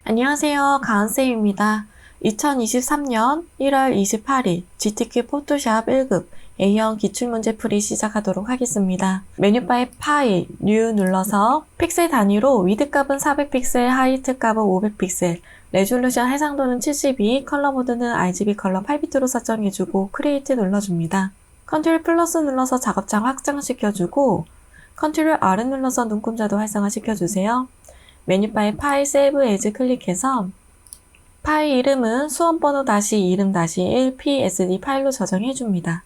안녕하세요. 가은쌤입니다. 2023년 1월 28일 GTK 포토샵 1급 A형 기출문제풀이 시작하도록 하겠습니다. 메뉴바의 파일, 뉴 눌러서 픽셀 단위로 위드 값은 400픽셀, 하이트 값은 500픽셀, 레졸루션 해상도는 72, 컬러 모드는 RGB 컬러 8비트로 설정해주고 크리에이트 눌러줍니다. 컨트롤 플러스 눌러서 작업창 확장시켜주고 컨트롤 R을 눌러서 눈금자도 활성화시켜주세요. 메뉴바의 파일 세이브 에즈 클릭해서 파일 이름은 수험번호 이름 1 PSD 파일로 저장해줍니다.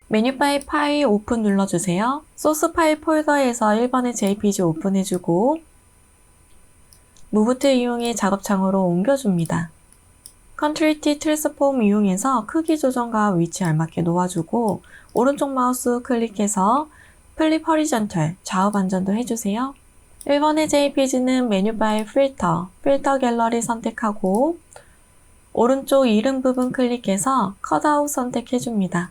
메뉴바의 파일 오픈 눌러주세요. 소스 파일 폴더에서 1번의 JPG 오픈해주고 무브트 이용해 작업창으로 옮겨줍니다. 컨트롤 T 트랜스폼 이용해서 크기 조정과 위치 알맞게 놓아주고 오른쪽 마우스 클릭해서 플립 허리전털 좌우 반전도 해주세요. 1번의 JPG는 메뉴바의 필터 갤러리 선택하고 오른쪽 이름 부분 클릭해서 컷아웃 선택해줍니다.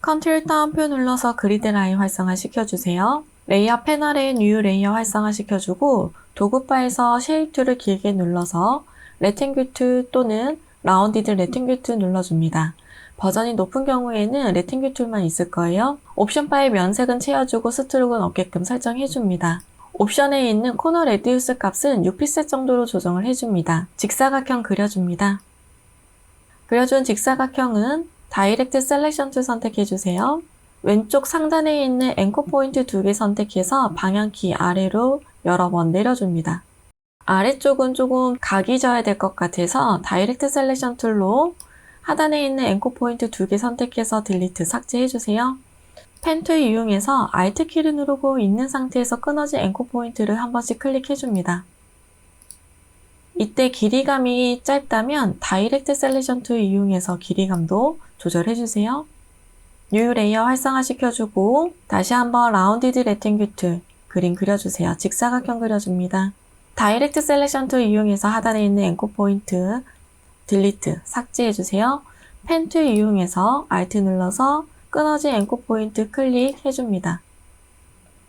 컨트롤 다운표 눌러서 그리드 라인 활성화 시켜주세요. 레이어 패널에 뉴 레이어 활성화 시켜주고 도구바에서 쉐입 툴을 길게 눌러서 레탱귤 툴 또는 라운디드 레탱귤 툴 눌러줍니다. 버전이 높은 경우에는 레탱귤 툴만 있을 거예요. 옵션 바의 면색은 채워주고 스트로크는 없게끔 설정해줍니다. 옵션에 있는 코너 레디우스 값은 6픽셀 정도로 조정을 해줍니다. 직사각형 그려줍니다. 그려준 직사각형은 다이렉트 셀렉션 툴 선택해주세요. 왼쪽 상단에 있는 앵커 포인트 2개 선택해서 방향키 아래로 여러 번 내려줍니다. 아래쪽은 조금 각이 져야 될 것 같아서 다이렉트 셀렉션 툴로 하단에 있는 앵커 포인트 2개 선택해서 딜리트 삭제해주세요. 펜 툴 이용해서 Alt 키를 누르고 있는 상태에서 끊어진 앵커 포인트를 한 번씩 클릭해줍니다. 이때 길이감이 짧다면 다이렉트 셀렉션 툴 이용해서 길이감도 조절해주세요. 뉴 레이어 활성화 시켜주고 다시 한번 라운디드 레탱귤 툴 그림 그려주세요. 직사각형 그려줍니다. 다이렉트 셀렉션 툴 이용해서 하단에 있는 앵커 포인트 딜리트 삭제해주세요. 펜 툴 이용해서 Alt 눌러서 끊어진 앵커 포인트 클릭해줍니다.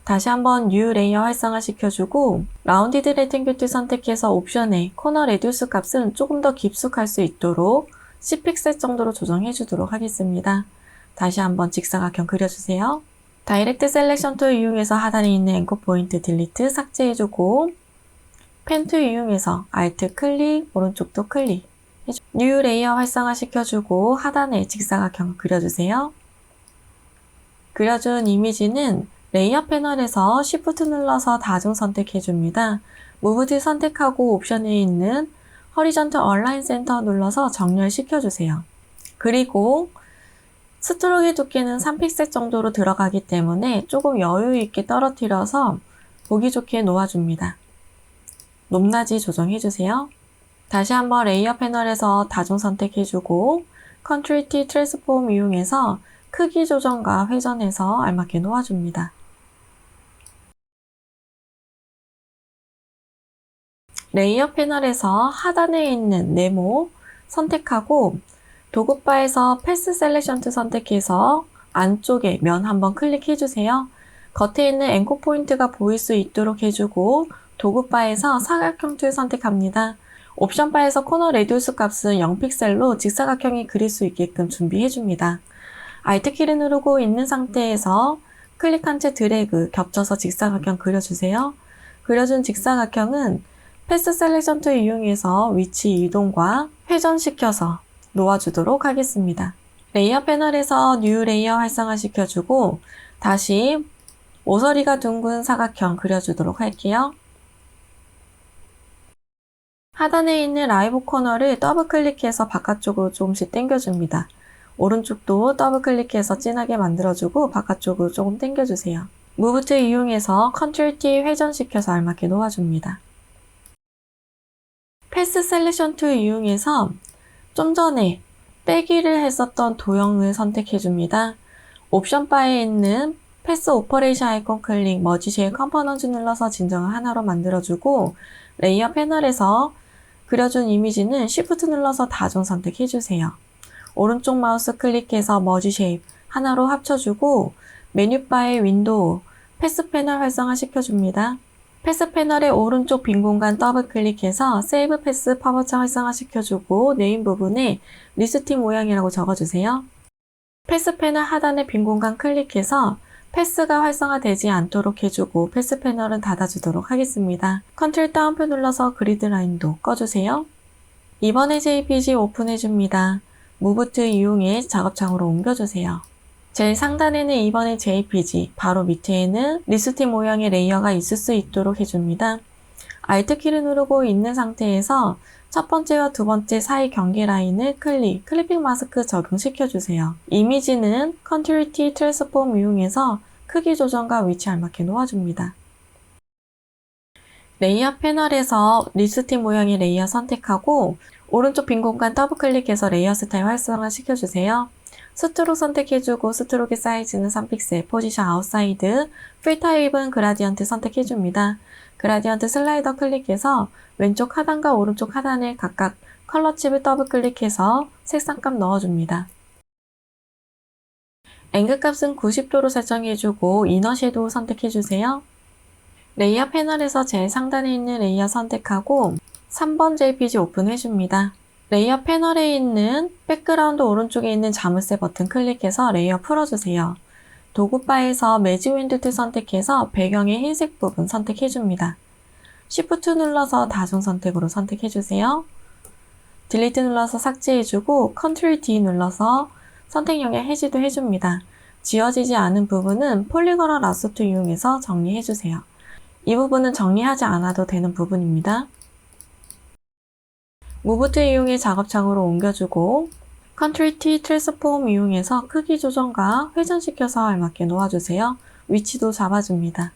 다시 한번 뉴 레이어 활성화 시켜주고 라운디드 레탱귤 툴 선택해서 옵션에 코너 레디우스 값은 조금 더 깊숙할 수 있도록 10픽셀 정도로 조정해주도록 하겠습니다. 다시 한번 직사각형 그려주세요. 다이렉트 셀렉션 툴 이용해서 하단에 있는 앵커 포인트 딜리트 삭제해주고 펜 툴 이용해서 Alt 클릭, 오른쪽도 클릭 뉴 레이어 활성화 시켜주고 하단에 직사각형 그려주세요. 그려준 이미지는 레이어 패널에서 Shift 눌러서 다중 선택해줍니다. 무브 툴 선택하고 옵션에 있는 허리전털 얼라인 센터 눌러서 정렬시켜주세요. 그리고 스트로크의 두께는 3픽셀 정도로 들어가기 때문에 조금 여유있게 떨어뜨려서 보기 좋게 놓아줍니다. 높낮이 조정해주세요. 다시 한번 레이어 패널에서 다중 선택해주고 컨트롤 T 트랜스폼 이용해서 크기 조정과 회전해서 알맞게 놓아줍니다. 레이어 패널에서 하단에 있는 네모 선택하고 도구바에서 패스 셀렉션 툴 선택해서 안쪽에 면 한번 클릭해주세요. 겉에 있는 앵커 포인트가 보일 수 있도록 해주고 도구바에서 사각형 툴 선택합니다. 옵션 바에서 코너 레디우스 값은 0픽셀로 직사각형이 그릴 수 있게끔 준비해줍니다. Alt 키를 누르고 있는 상태에서 클릭한 채 드래그, 겹쳐서 직사각형 그려주세요. 그려준 직사각형은 패스 셀렉션 툴 이용해서 위치 이동과 회전시켜서 놓아주도록 하겠습니다. 레이어 패널에서 뉴 레이어 활성화 시켜주고 다시 모서리가 둥근 사각형 그려주도록 할게요. 하단에 있는 라이브 코너를 더블 클릭해서 바깥쪽으로 조금씩 당겨줍니다. 오른쪽도 더블 클릭해서 진하게 만들어주고 바깥쪽으로 조금 당겨주세요. 무브 툴 이용해서 컨트롤 T 회전시켜서 알맞게 놓아줍니다. 패스 셀렉션 툴 이용해서 좀 전에 빼기를 했었던 도형을 선택해줍니다. 옵션 바에 있는 패스 오퍼레이션 아이콘 클릭, 머지 쉐일 컴포넌트 눌러서 진정을 하나로 만들어주고 레이어 패널에서 그려준 이미지는 Shift 눌러서 다중 선택해주세요. 오른쪽 마우스 클릭해서 머지 쉐입 하나로 합쳐주고 메뉴바의 윈도우, 패스 패널 활성화 시켜줍니다. 패스 패널의 오른쪽 빈 공간 더블 클릭해서 세이브 패스 팝업창 활성화시켜주고 네임 부분에 리스팅 모양이라고 적어주세요. 패스 패널 하단의 빈 공간 클릭해서 패스가 활성화되지 않도록 해주고 패스 패널은 닫아주도록 하겠습니다. 컨트롤 다운표 눌러서 그리드 라인도 꺼주세요. 이번에 JPG 오픈해줍니다. 무브 툴 이용해 작업창으로 옮겨주세요. 제일 상단에는 이번에 JPG, 바로 밑에는 리스팅 모양의 레이어가 있을 수 있도록 해줍니다. Alt 키를 누르고 있는 상태에서 첫 번째와 두 번째 사이 경계 라인을 클리핑 마스크 적용시켜주세요. 이미지는 Ctrl T 트랜스폼 이용해서 크기 조정과 위치 알맞게 놓아줍니다. 레이어 패널에서 리스팅 모양의 레이어 선택하고 오른쪽 빈 공간 더블 클릭해서 레이어 스타일 활성화 시켜주세요. 스트록 선택해주고 스트록의 사이즈는 3픽셀, 포지션 아웃사이드, 필 타입은 그라디언트 선택해줍니다. 그라디언트 슬라이더 클릭해서 왼쪽 하단과 오른쪽 하단에 각각 컬러 칩을 더블 클릭해서 색상값 넣어줍니다. 앵글 값은 90도로 설정해주고 이너 섀도우 선택해주세요. 레이어 패널에서 제일 상단에 있는 레이어 선택하고 3번 JPG 오픈해줍니다. 레이어 패널에 있는 백그라운드 오른쪽에 있는 자물쇠 버튼 클릭해서 레이어 풀어주세요. 도구바에서 매직 윈드 툴 선택해서 배경의 흰색 부분 선택해줍니다. Shift 눌러서 다중 선택으로 선택해주세요. 딜리트 눌러서 삭제해주고 Ctrl D 눌러서 선택 영역 해지도 해줍니다. 지워지지 않은 부분은 폴리거널 라소트 이용해서 정리해주세요. 이 부분은 정리하지 않아도 되는 부분입니다. 무브 툴 이용해 작업창으로 옮겨주고 Ctrl T 트랜스폼 이용해서 크기 조정과 회전시켜서 알맞게 놓아주세요. 위치도 잡아줍니다.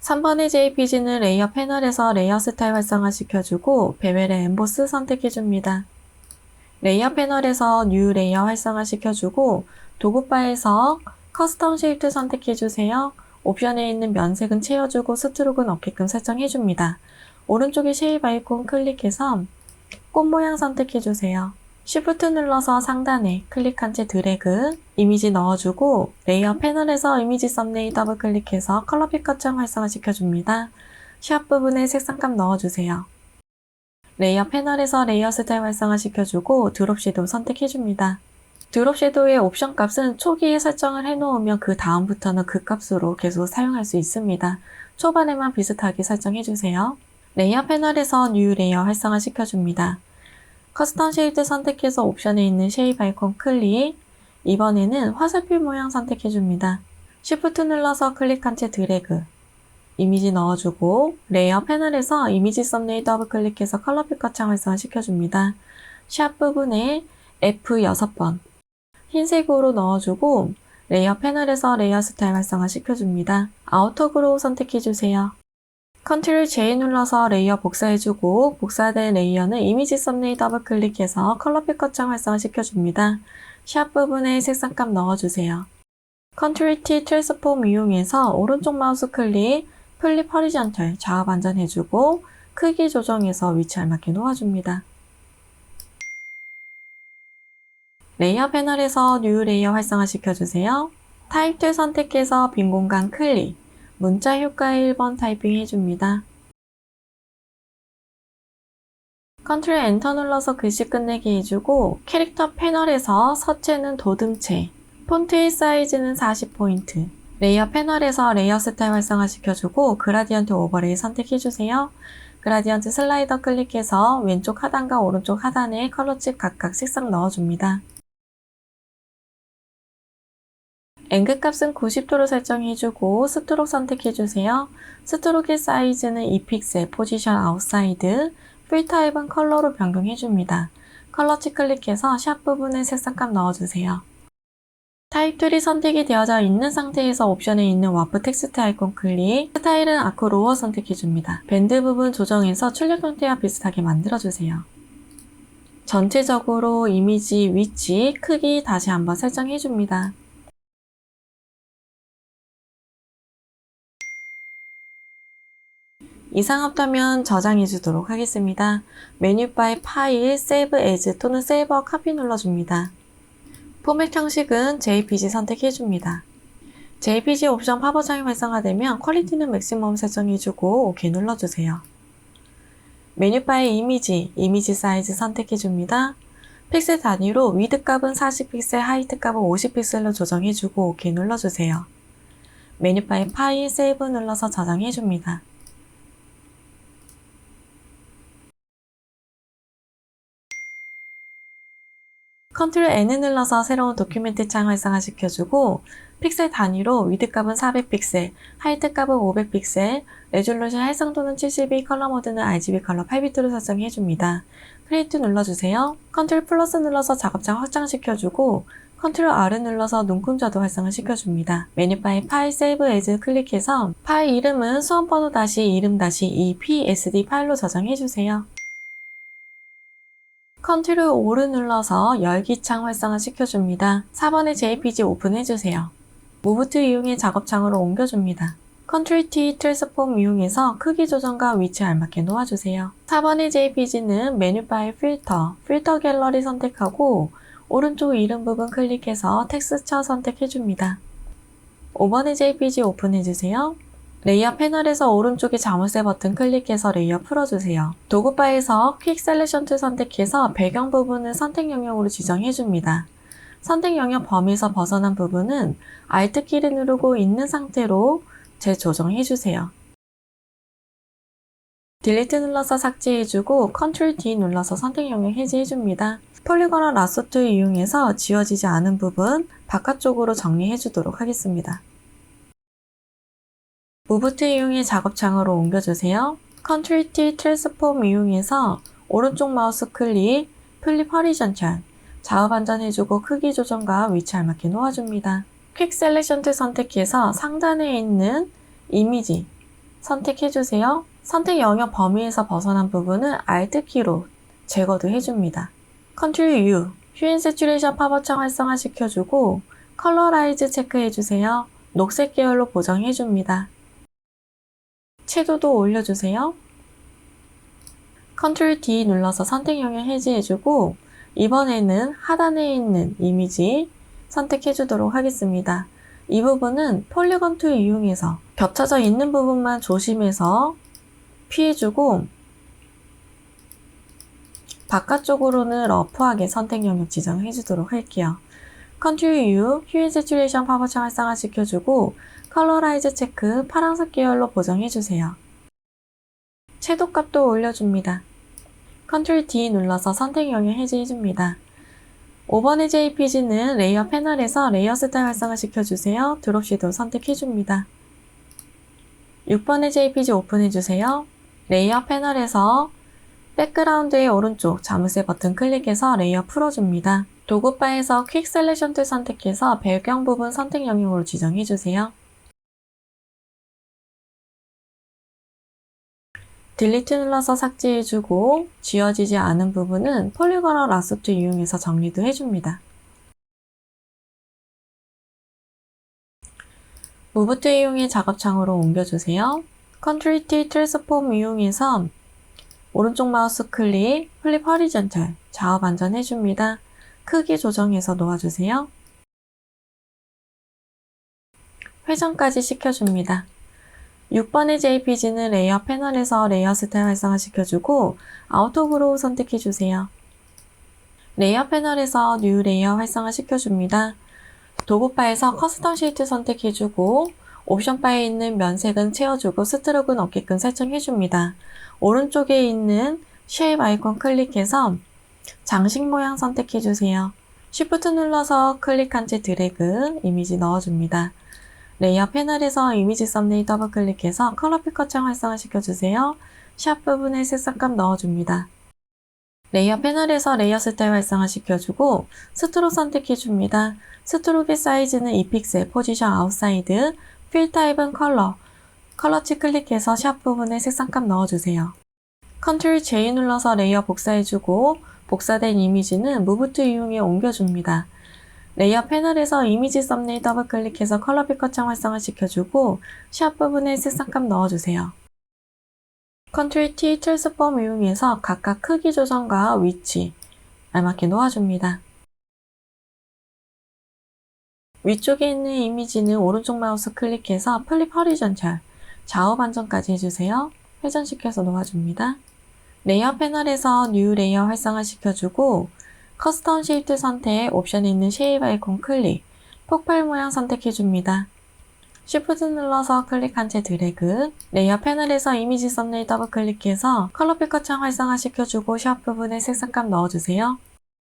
3번의 JPG는 레이어 패널에서 레이어 스타일 활성화 시켜주고 베벨의 엠보스 선택해줍니다. 레이어 패널에서 뉴 레이어 활성화 시켜주고 도구바에서 커스텀 쉐입 선택해주세요. 옵션에 있는 면색은 채워주고 스트로크는 없게끔 설정해줍니다. 오른쪽에 쉐입 아이콘 클릭해서 꽃 모양 선택해주세요. Shift 눌러서 상단에 클릭한 채 드래그, 이미지 넣어주고 레이어 패널에서 이미지 썸네일 더블 클릭해서 컬러 피커창 활성화시켜줍니다. 샵 부분에 색상값 넣어주세요. 레이어 패널에서 레이어 스타일 활성화시켜주고 드롭 섀도우 선택해줍니다. 드롭 섀도우의 옵션 값은 초기에 설정을 해놓으면 그 다음부터는 그 값으로 계속 사용할 수 있습니다. 초반에만 비슷하게 설정해주세요. 레이어 패널에서 뉴 레이어 활성화 시켜줍니다. 커스텀 쉐입 선택해서 옵션에 있는 쉐입 아이콘 클릭, 이번에는 화살표 모양 선택해줍니다. Shift 눌러서 클릭한 채 드래그, 이미지 넣어주고 레이어 패널에서 이미지 썸네일 더블 클릭해서 컬러 피커창 활성화 시켜줍니다. 샵 부분에 F 6번, 흰색으로 넣어주고 레이어 패널에서 레이어 스타일 활성화 시켜줍니다. 아우터 그로우 선택해주세요. Ctrl J 눌러서 레이어 복사해주고 복사된 레이어는 이미지 썸네일 더블 클릭해서 컬러 피커창 활성화 시켜줍니다. 샵 부분에 색상값 넣어주세요. Ctrl T 트랜스폼 이용해서 오른쪽 마우스 클릭, 플립 허리전털 좌우 반전해주고 크기 조정해서 위치 알맞게 놓아줍니다. 레이어 패널에서 뉴 레이어 활성화 시켜주세요. 타입 툴 선택해서 빈 공간 클릭, 문자 효과의 1번 타이핑 해줍니다. Ctrl 엔터 눌러서 글씨 끝내기 해주고 캐릭터 패널에서 서체는 도듬체, 폰트의 사이즈는 40포인트, 레이어 패널에서 레이어 스타일 활성화 시켜주고 그라디언트 오버레이 선택해주세요. 그라디언트 슬라이더 클릭해서 왼쪽 하단과 오른쪽 하단에 컬러칩 각각 색상 넣어줍니다. 앵글 값은 90도로 설정해주고 스트록 선택해주세요. 스트록의 사이즈는 2픽셀, 포지션 아웃사이드, 필 타입은 컬러로 변경해줍니다. 컬러칩 클릭해서 샵 부분에 색상값 넣어주세요. 타입 툴이 선택이 되어져 있는 상태에서 옵션에 있는 와프 텍스트 아이콘 클릭, 스타일은 아크 로어 선택해줍니다. 밴드 부분 조정해서 출력 형태와 비슷하게 만들어주세요. 전체적으로 이미지 위치, 크기 다시 한번 설정해줍니다. 이상 없다면 저장해 주도록 하겠습니다. 메뉴바의 파일, Save As 또는 Save a Copy 눌러줍니다. 포맷 형식은 JPG 선택해 줍니다. JPG 옵션 팝업창이 활성화되면 퀄리티는 맥시멈 설정해주고 OK 눌러주세요. 메뉴바에 이미지 사이즈 선택해줍니다. 픽셀 단위로 위드 값은 40픽셀, 하이트 값은 50픽셀로 조정해주고 OK 눌러주세요. 메뉴바에 파일, 세이브 눌러서 저장해줍니다. 컨트롤 N을 눌러서 새로운 도큐멘트 창 활성화시켜주고 픽셀 단위로 위드 값은 400픽셀, 하이트 값은 500픽셀, 레졸루션 해상도는 72, 컬러 모드는 RGB 컬러 8비트로 설정해줍니다. 크리에이트 눌러주세요. 컨트롤 플러스 눌러서 작업창 확장시켜주고 컨트롤 R을 눌러서 눈금자도 활성화시켜줍니다. 메뉴바에 파일 세이브 에즈 클릭해서 파일 이름은 수험번호 이름 EPSD 파일로 저장해주세요. 컨트롤 O를 눌러서 열기창 활성화 시켜줍니다. 4번의 JPG 오픈해주세요. 무브 툴 이용해 작업창으로 옮겨줍니다. 컨트롤 T 트랜스폼 이용해서 크기 조정과 위치 알맞게 놓아주세요. 4번의 JPG는 메뉴바의 필터 갤러리 선택하고 오른쪽 이름 부분 클릭해서 텍스처 선택해줍니다. 5번의 JPG 오픈해주세요. 레이어 패널에서 오른쪽에 자물쇠 버튼 클릭해서 레이어 풀어주세요. 도구바에서 퀵 셀렉션 툴 선택해서 배경 부분을 선택 영역으로 지정해줍니다. 선택 영역 범위에서 벗어난 부분은 Alt 키를 누르고 있는 상태로 재조정해주세요. 딜리트 눌러서 삭제해주고 Ctrl D 눌러서 선택 영역 해제해줍니다. 폴리곤 라sso 툴 이용해서 지워지지 않은 부분 바깥쪽으로 정리해주도록 하겠습니다. 무브 툴 이용해 작업창으로 옮겨주세요. Ctrl T 트랜스폼 이용해서 오른쪽 마우스 클릭, 플립 허리전셜, 좌우 반전해주고 크기 조정과 위치 알맞게 놓아줍니다. 퀵 셀렉션 툴 선택해서 상단에 있는 이미지 선택해주세요. 선택 영역 범위에서 벗어난 부분은 Alt 키로 제거도 해줍니다. Ctrl U, 휴인 세츄레이션 팝업창 활성화시켜주고 컬러라이즈 체크해주세요. 녹색 계열로 보정해줍니다. 채도도 올려주세요. Ctrl D 눌러서 선택 영역 해제해주고 이번에는 하단에 있는 이미지 선택해주도록 하겠습니다. 이 부분은 폴리곤 툴 이용해서 겹쳐져 있는 부분만 조심해서 피해주고 바깥쪽으로는 러프하게 선택 영역 지정해주도록 할게요. Ctrl U, 휴인 세츄레이션 팝업창 활성화시켜주고 컬러라이즈 체크 파란색 계열로 보정해주세요. 채도 값도 올려줍니다. Ctrl D 눌러서 선택 영역 해제해줍니다. 5번의 JPG는 레이어 패널에서 레이어 스타일 활성화시켜주세요. 드롭 섀도우 선택해줍니다. 6번의 JPG 오픈해주세요. 레이어 패널에서 백그라운드의 오른쪽 자물쇠 버튼 클릭해서 레이어 풀어줍니다. 도구바에서 퀵 셀렉션 툴 선택해서 배경 부분 선택 영역으로 지정해주세요. 딜리트 눌러서 삭제해주고 지워지지 않은 부분은 폴리곤 라sso 툴 이용해서 정리도 해줍니다. 무브 툴 이용해 작업창으로 옮겨주세요. Ctrl T 트랜스폼 이용해서 오른쪽 마우스 클릭, 플립 허리전털, 좌우 반전 해줍니다. 크기 조정해서 놓아주세요. 회전까지 시켜줍니다. 6번의 JPG는 레이어 패널에서 레이어 스타일 활성화시켜주고 아우토 그로우 선택해주세요. 레이어 패널에서 뉴 레이어 활성화시켜줍니다. 도구바에서 커스텀 쉐이트 선택해주고 옵션 바에 있는 면색은 채워주고 스트로크는 없게끔 설정해줍니다. 오른쪽에 있는 쉐입 아이콘 클릭해서 장식 모양 선택해주세요. Shift 눌러서 클릭한 채 드래그 이미지 넣어줍니다. 레이어 패널에서 이미지 썸네일 더블 클릭해서 컬러 피커 창 활성화시켜주세요. 샵 부분에 색상감 넣어줍니다. 레이어 패널에서 레이어 스타일 활성화시켜주고 스트로크 선택해줍니다. 스트로크의 사이즈는 2픽셀, 포지션 아웃사이드, 필 타입은 컬러치 클릭해서 샵 부분에 색상감 넣어주세요. Ctrl J 눌러서 레이어 복사해주고 복사된 이미지는 무브 툴 이용해 옮겨줍니다. 레이어 패널에서 이미지 썸네일 더블 클릭해서 컬러 피커 창 활성화시켜주고 샵 부분에 색상감 넣어주세요. Ctrl T 트랜스폼 이용해서 각각 크기 조정과 위치 알맞게 놓아줍니다. 위쪽에 있는 이미지는 오른쪽 마우스 클릭해서 플립 허리전탈, 좌우 반전까지 해주세요. 회전시켜서 놓아줍니다. 레이어 패널에서 뉴 레이어 활성화 시켜주고 커스텀 쉐이프 선택, 옵션에 있는 쉐입 아이콘 클릭, 폭발 모양 선택해줍니다. Shift 눌러서 클릭한 채 드래그, 레이어 패널에서 이미지 썸네일 더블 클릭해서 컬러 필터 창 활성화 시켜주고 샵 부분에 색상감 넣어주세요.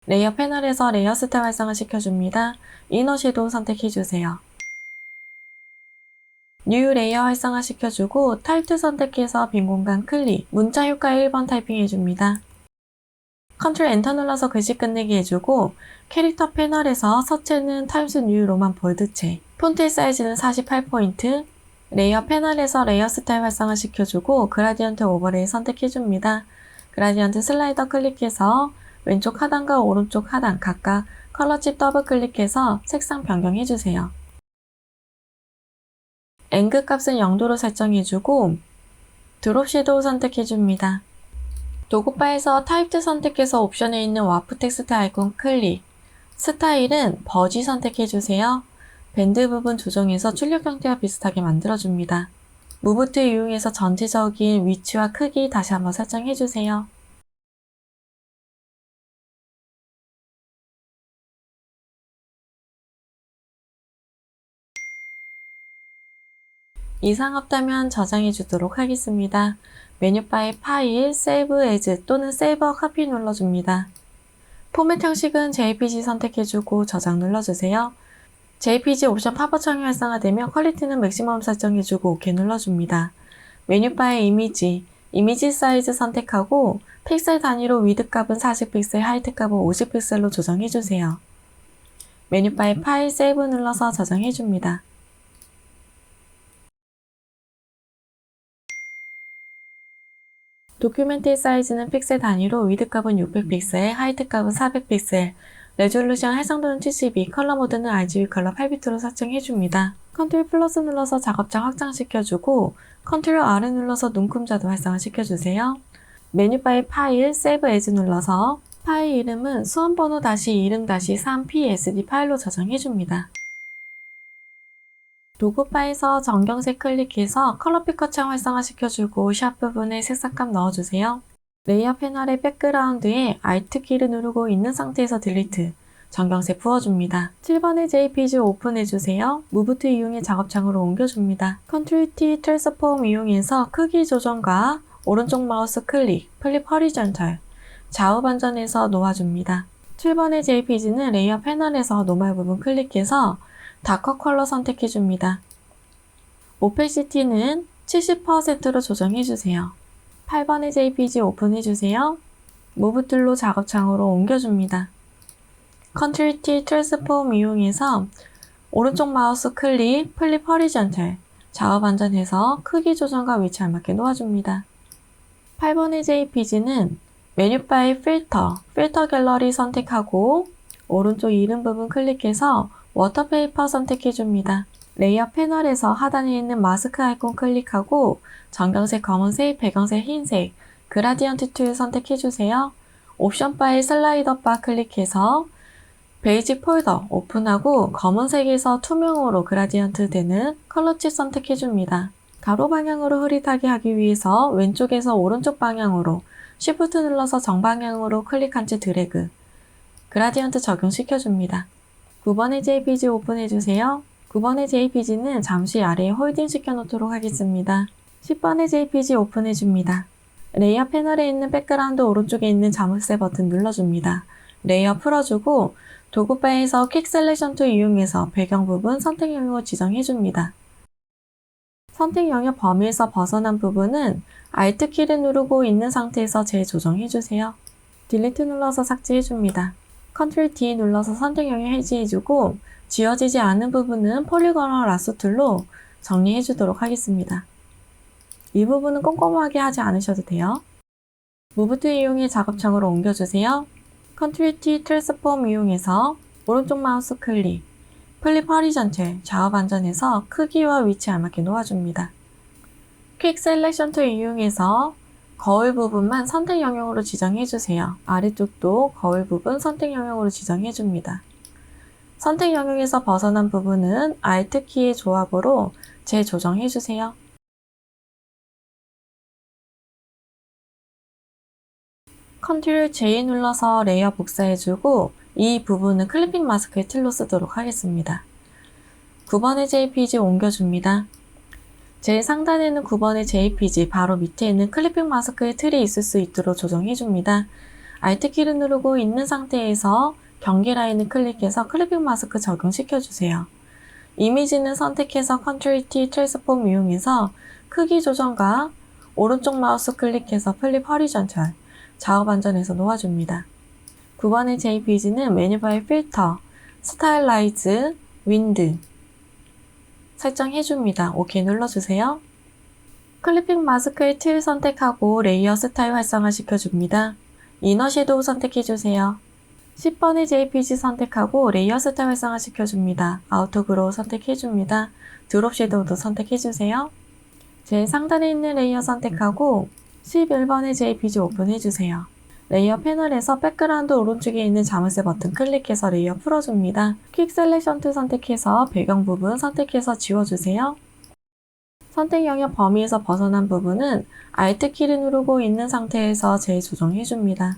레이어 패널에서 레이어 스타일 활성화 시켜줍니다. 이너 섀도우 선택해주세요. 뉴 레이어 활성화 시켜주고 타입2 선택해서 빈 공간 클릭, 문자 효과 1번 타이핑해줍니다. 컨트롤 엔터 눌러서 글씨 끝내기 해주고 캐릭터 패널에서 서체는 타임스 뉴 로만 볼드체, 폰트의 사이즈는 48포인트, 레이어 패널에서 레이어 스타일 활성화 시켜주고 그라디언트 오버레이 선택해줍니다. 그라디언트 슬라이더 클릭해서 왼쪽 하단과 오른쪽 하단 각각 컬러 칩 더블 클릭해서 색상 변경해주세요. 앵글 값은 0도로 설정해주고 드롭 섀도우 선택해줍니다. 도구바에서 타입2 선택해서 옵션에 있는 와프 텍스트 아이콘 클릭, 스타일은 버지 선택해주세요. 밴드 부분 조정해서 출력 형태와 비슷하게 만들어줍니다. 무브 툴 이용해서 전체적인 위치와 크기 다시 한번 설정해주세요. 이상 없다면 저장해 주도록 하겠습니다. 메뉴바의 파일, 세이브 에즈 또는 세이버 카피 눌러줍니다. 포맷 형식은 JPG 선택해주고 저장 눌러주세요. JPG 옵션 팝업 창이 활성화되면 퀄리티는 맥시멈 설정해주고 OK 눌러줍니다. 메뉴바의 이미지 사이즈 선택하고 픽셀 단위로 위드 값은 40픽셀, 하이트 값은 50픽셀로 조정해주세요. 메뉴바의 파일, 세이브 눌러서 저장해줍니다. 도큐멘트의 사이즈는 픽셀 단위로 위드 값은 600픽셀, 하이트 값은 400픽셀, 레졸루션 해상도는 72, 컬러 모드는 RGB 컬러 8비트로 설정해줍니다. 컨트롤 플러스 눌러서 작업장 확장시켜주고 컨트롤 R을 눌러서 눈금자도 활성화시켜주세요. 메뉴바의 파일, 세이브 에즈 눌러서 파일 이름은 수험번호 -20-3psd 파일로 저장해줍니다. 도구바에서 정경색 클릭해서 컬러 피커 창 활성화시켜주고 샵 부분에 색상감 넣어주세요. 레이어 패널의 백그라운드에 Alt 키를 누르고 있는 상태에서 딜리트, 정경색 부어줍니다. 7번의 JPG 오픈해주세요. 무브 툴 이용해 작업창으로 옮겨줍니다. Ctrl T 트랜스폼 이용해서 크기 조정과 오른쪽 마우스 클릭, 플립 허리전탈, 좌우 반전해서 놓아줍니다. 7번의 JPG는 레이어 패널에서 노멀 부분 클릭해서 다커 컬러 선택해줍니다. 오페시티는 70%로 조정해주세요. 8번의 JPG 오픈해주세요. 무브 툴로 작업창으로 옮겨줍니다. Ctrl T 트랜스폼 이용해서 오른쪽 마우스 클릭, 플립 허리전탈, 좌우 반전해서 크기 조정과 위치 알맞게 놓아줍니다. 8번의 JPG는 메뉴바의 필터 갤러리 선택하고 오른쪽 이름 부분 클릭해서 워터페이퍼 선택해줍니다. 레이어 패널에서 하단에 있는 마스크 아이콘 클릭하고 정경색 검은색, 배경색 흰색, 그라디언트 툴 선택해주세요. 옵션 바의 슬라이더 바 클릭해서 베이직 폴더 오픈하고 검은색에서 투명으로 그라디언트 되는 컬러 칩 선택해줍니다. 가로 방향으로 흐릿하게 하기 위해서 왼쪽에서 오른쪽 방향으로 Shift 눌러서 정방향으로 클릭한 채 드래그, 그라디언트 적용시켜줍니다. 9번의 JPG 오픈해주세요. 9번의 JPG는 잠시 아래에 홀딩 시켜놓도록 하겠습니다. 10번의 JPG 오픈해줍니다. 레이어 패널에 있는 백그라운드 오른쪽에 있는 자물쇠 버튼 눌러줍니다. 레이어 풀어주고 도구바에서 퀵 셀렉션 툴 이용해서 배경 부분 선택 영역을 지정해줍니다. 선택 영역 범위에서 벗어난 부분은 Alt 키를 누르고 있는 상태에서 재조정해주세요. 딜리트 눌러서 삭제해줍니다. Ctrl D 눌러서 선택 영역 해지해주고 지워지지 않은 부분은 폴리곤 라sso 툴로 정리해주도록 하겠습니다. 이 부분은 꼼꼼하게 하지 않으셔도 돼요. 무브 툴 이용해 작업창으로 옮겨주세요. Ctrl T 트랜스폼 이용해서 오른쪽 마우스 클릭, 플립 허리전탈, 좌우 반전해서 크기와 위치 알맞게 놓아줍니다. 퀵 셀렉션 툴 이용해서 거울 부분만 선택 영역으로 지정해주세요. 아래쪽도 거울 부분 선택 영역으로 지정해줍니다. 선택 영역에서 벗어난 부분은 Alt 키의 조합으로 재조정해주세요. Ctrl J 눌러서 레이어 복사해주고 이 부분은 클리핑 마스크의 틀로 쓰도록 하겠습니다. 9번의 JPG 옮겨줍니다. 제일 상단에는 9번의 JPG, 바로 밑에 있는 클리핑 마스크의 틀이 있을 수 있도록 조정해줍니다. Alt 키를 누르고 있는 상태에서 경계 라인을 클릭해서 클리핑 마스크 적용시켜주세요. 이미지는 선택해서 Ctrl T 트랜스폼 이용해서 크기 조정과 오른쪽 마우스 클릭해서 플립 허리전탈, 좌우 반전해서 놓아줍니다. 9번의 JPG는 메뉴바의 필터, 스타일라이즈, 윈드 설정해줍니다. OK 눌러주세요. 클리핑 마스크의 틀 선택하고 레이어 스타일 활성화시켜줍니다. 이너 섀도우 선택해주세요. 10번의 JPG 선택하고 레이어 스타일 활성화시켜줍니다. 아우터 그로우 선택해줍니다. 드롭 섀도우도 선택해주세요. 제일 상단에 있는 레이어 선택하고 11번의 JPG 오픈해주세요. 레이어 패널에서 백그라운드 오른쪽에 있는 자물쇠 버튼 클릭해서 레이어 풀어줍니다. 퀵 셀렉션 툴 선택해서 배경 부분 선택해서 지워주세요. 선택 영역 범위에서 벗어난 부분은 Alt 키를 누르고 있는 상태에서 재조정해줍니다.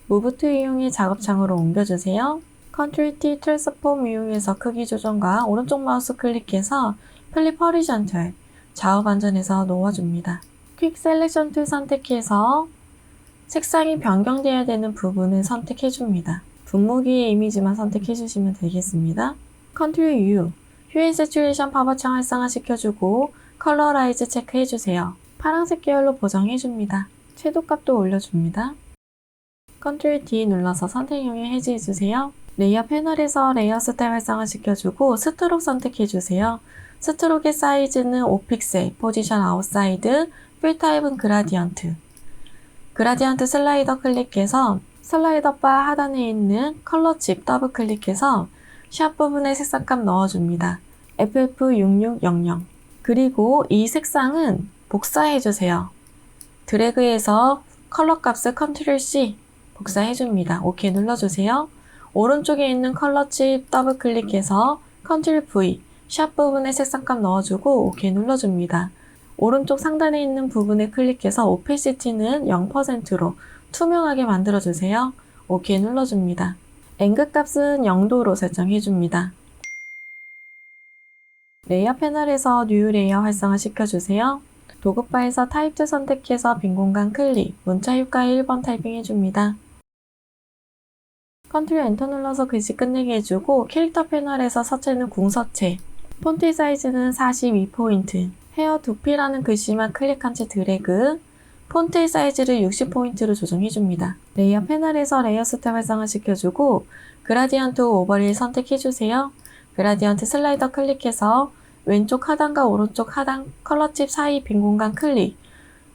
무브 툴 이용해 작업창으로 옮겨주세요. Ctrl T 트랜스폼 이용해서 크기 조정과 오른쪽 마우스 클릭해서 플립 허리전탈, 좌우 반전해서 놓아줍니다. 퀵 셀렉션 툴 선택해서 색상이 변경되어야 되는 부분을 선택해줍니다. 분무기의 이미지만 선택해주시면 되겠습니다. Ctrl U, 휴 앤 세츄레이션 파버창 활성화시켜주고 컬러라이즈 체크해주세요. 파란색 계열로 보정해줍니다. 채도값도 올려줍니다. Ctrl D 눌러서 선택 영역 해제해주세요. 레이어 패널에서 레이어 스타일 활성화시켜주고 스트록 선택해주세요. 스트록의 사이즈는 5픽셀, 포지션 아웃사이드, 필 타입은 그라디언트. 그라디언트 슬라이더 클릭해서 슬라이더 바 하단에 있는 컬러 칩 더블 클릭해서 샵 부분에 색상값 넣어줍니다. FF6600. 그리고 이 색상은 복사해주세요. 드래그해서 컬러 값을 Ctrl C 복사해줍니다. OK 눌러주세요. 오른쪽에 있는 컬러 칩 더블 클릭해서 Ctrl V 샵 부분에 색상값 넣어주고 OK 눌러줍니다. 오른쪽 상단에 있는 부분에 클릭해서 오페시티는 0%로 투명하게 만들어주세요. OK 눌러줍니다. 앵글 값은 0도로 설정해줍니다. 레이어 패널에서 뉴 레이어 활성화 시켜주세요. 도구바에서 타입2 선택해서 빈 공간 클릭, 문자 효과에 1번 타이핑해줍니다. Ctrl 엔터 눌러서 글씨 끝내게 해주고 캐릭터 패널에서 서체는 궁서체, 폰트 사이즈는 42포인트, 헤어 두피라는 글씨만 클릭한 채 드래그, 폰트의 사이즈를 60포인트로 조정해줍니다. 레이어 패널에서 레이어 스텝 활성화시켜주고 그라디언트 오버릴 선택해주세요. 그라디언트 슬라이더 클릭해서 왼쪽 하단과 오른쪽 하단 컬러칩 사이 빈 공간 클릭,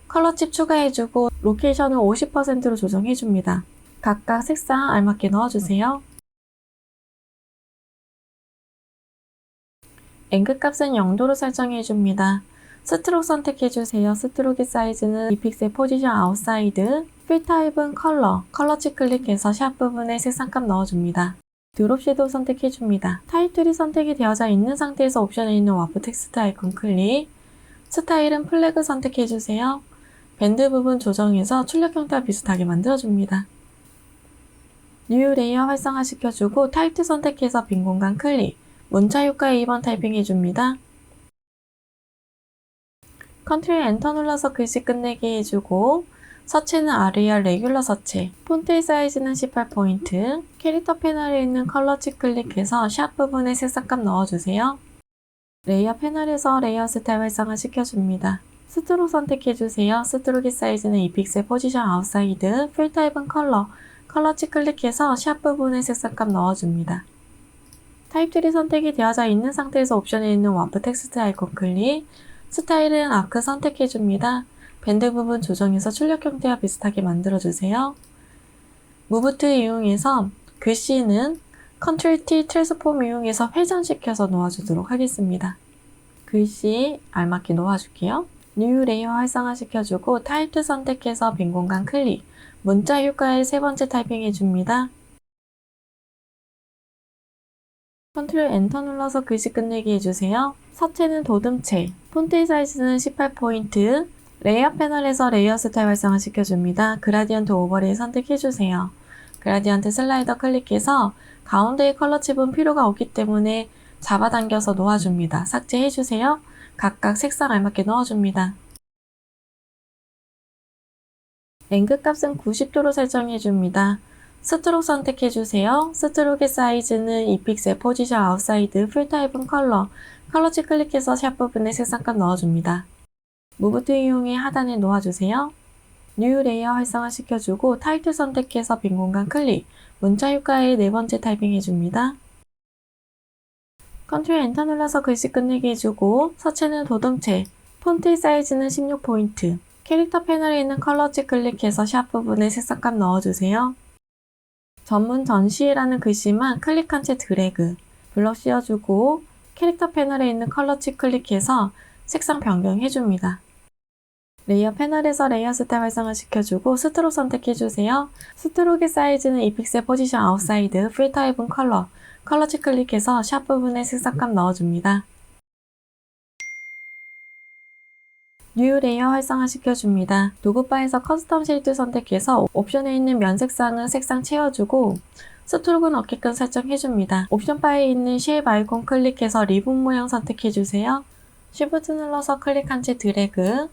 컬러칩 추가해주고 로케이션을 50%로 조정해줍니다. 각각 색상 알맞게 넣어주세요. 앵글 값은 0도로 설정해줍니다. 스트록 선택해주세요. 스트록의 사이즈는 2픽셀 포지션 아웃사이드, 필 타입은 컬러칩 클릭해서 샵 부분에 색상값 넣어줍니다. 드롭 섀도우 선택해줍니다. 타입2이 선택이 되어져 있는 상태에서 옵션에 있는 와프 텍스트 아이콘 클릭, 스타일은 플래그 선택해주세요. 밴드 부분 조정해서 출력 형태와 비슷하게 만들어줍니다. 뉴 레이어 활성화시켜주고 타입2 선택해서 빈 공간 클릭, 문자 효과에 2번 타이핑해줍니다. Ctrl 엔터 눌러서 글씨 끝내게 해주고 서체는 아리얼 레귤러 서체, 폰트의 사이즈는 18포인트, 캐릭터 패널에 있는 컬러 칩 클릭해서 샵 부분에 색상값 넣어주세요. 레이어 패널에서 레이어 스타일 활성화 시켜줍니다. 스트록 선택해주세요. 스트록의 사이즈는 2픽셀 포지션 아웃사이드, 필 타입은 컬러 칩 클릭해서 샵 부분에 색상값 넣어줍니다. 타입3 선택이 되어져 있는 상태에서 옵션에 있는 와프 텍스트 아이콘 클릭, 스타일은 아크 선택해줍니다. 밴드 부분 조정해서 출력 형태와 비슷하게 만들어주세요. 무브 툴 이용해서 글씨는 Ctrl T 트랜스폼 이용해서 회전시켜서 놓아주도록 하겠습니다. 글씨 알맞게 놓아줄게요. 뉴 레이어 활성화시켜주고 타입2 선택해서 빈 공간 클릭, 문자 효과에 3번째 타이핑해줍니다. 컨트롤 엔터 눌러서 글씨 끝내기 해주세요. 서체는 도듬체, 폰트 사이즈는 18포인트, 레이어 패널에서 레이어 스타일 활성화 시켜줍니다. 그라디언트 오버레이 선택해주세요. 그라디언트 슬라이더 클릭해서 가운데의 컬러 칩은 필요가 없기 때문에 잡아당겨서 놓아줍니다. 삭제해주세요. 각각 색상 알맞게 넣어줍니다. 앵글 값은 90도로 설정해줍니다. 스트로크 선택해주세요. 스트로크의 사이즈는 2픽셀, 포지션 아웃사이드, 풀타입은 컬러, 컬러치 클릭해서 샵 부분에 색상값 넣어줍니다. 무브 툴 이용해 하단에 놓아주세요. 뉴 레이어 활성화 시켜주고 타이틀 선택해서 빈 공간 클릭, 문자 효과에 네 번째 타이핑 해줍니다. 컨트롤 엔터 눌러서 글씨 끝내기 해주고 서체는 도둠체, 폰트 사이즈는 16포인트, 캐릭터 패널에 있는 컬러치 클릭해서 샵 부분에 색상값 넣어주세요. 전문 전시회라는 글씨만 클릭한 채 드래그, 블럭 씌워주고 캐릭터 패널에 있는 컬러치 클릭해서 색상 변경해줍니다. 레이어 패널에서 레이어 스타일 활성화 시켜주고 스트로크 선택해주세요. 스트로크의 사이즈는 2픽셀, 포지션 아웃사이드, 풀 타입은 컬러, 컬러치 클릭해서 샵 부분에 색상값 넣어줍니다. 뉴 레이어 활성화 시켜줍니다. 도구바에서 커스텀 쉐이드 선택해서 옵션에 있는 면 색상은 색상 채워주고 스트로크는 어깨끈 설정해줍니다. 옵션 바에 있는 쉐입 아이콘 클릭해서 리본 모양 선택해주세요. Shift 눌러서 클릭한 채 드래그,